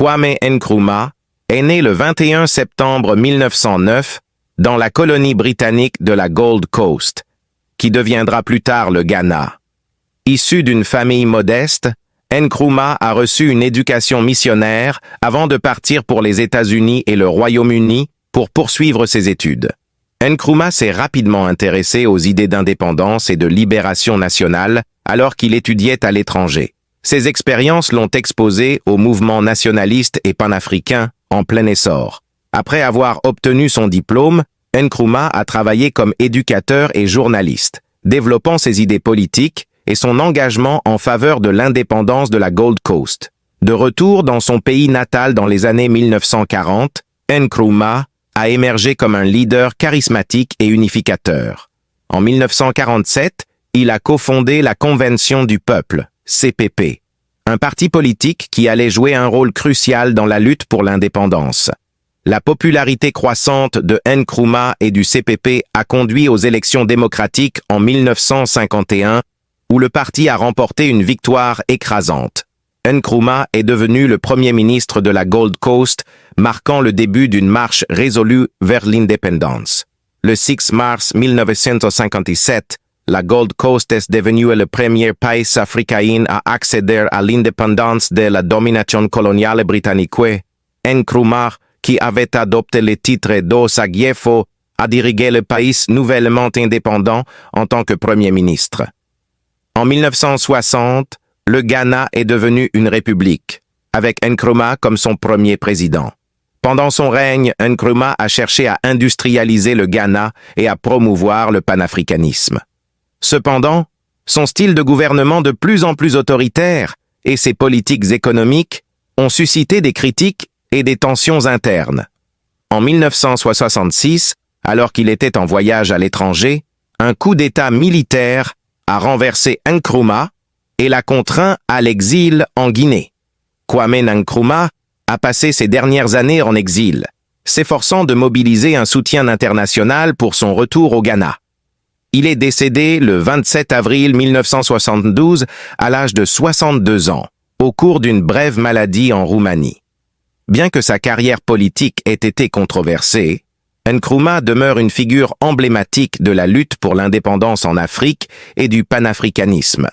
Kwame Nkrumah est né le 21 septembre 1909 dans la colonie britannique de la Gold Coast, qui deviendra plus tard le Ghana. Issu d'une famille modeste, Nkrumah a reçu une éducation missionnaire avant de partir pour les États-Unis et le Royaume-Uni pour poursuivre ses études. Nkrumah s'est rapidement intéressé aux idées d'indépendance et de libération nationale alors qu'il étudiait à l'étranger. Ses expériences l'ont exposé au mouvement nationaliste et panafricain en plein essor. Après avoir obtenu son diplôme, Nkrumah a travaillé comme éducateur et journaliste, développant ses idées politiques et son engagement en faveur de l'indépendance de la Gold Coast. De retour dans son pays natal dans les années 1940, Nkrumah a émergé comme un leader charismatique et unificateur. En 1947, il a cofondé la Convention du Peuple, CPP, un parti politique qui allait jouer un rôle crucial dans la lutte pour l'indépendance. La popularité croissante de Nkrumah et du CPP a conduit aux élections démocratiques en 1951, où le parti a remporté une victoire écrasante. Nkrumah est devenu le premier ministre de la Gold Coast, marquant le début d'une marche résolue vers l'indépendance. Le 6 mars 1957, la Gold Coast est devenue le premier pays africain à accéder à l'indépendance de la domination coloniale britannique. Nkrumah, qui avait adopté le titre d'Osagyefo, a dirigé le pays nouvellement indépendant en tant que premier ministre. En 1960, le Ghana est devenu une république, avec Nkrumah comme son premier président. Pendant son règne, Nkrumah a cherché à industrialiser le Ghana et à promouvoir le panafricanisme. Cependant, son style de gouvernement de plus en plus autoritaire et ses politiques économiques ont suscité des critiques et des tensions internes. En 1966, alors qu'il était en voyage à l'étranger, un coup d'État militaire a renversé Nkrumah et l'a contraint à l'exil en Guinée. Kwame Nkrumah a passé ses dernières années en exil, s'efforçant de mobiliser un soutien international pour son retour au Ghana. Il est décédé le 27 avril 1972 à l'âge de 62 ans, au cours d'une brève maladie en Roumanie. Bien que sa carrière politique ait été controversée, Nkrumah demeure une figure emblématique de la lutte pour l'indépendance en Afrique et du panafricanisme.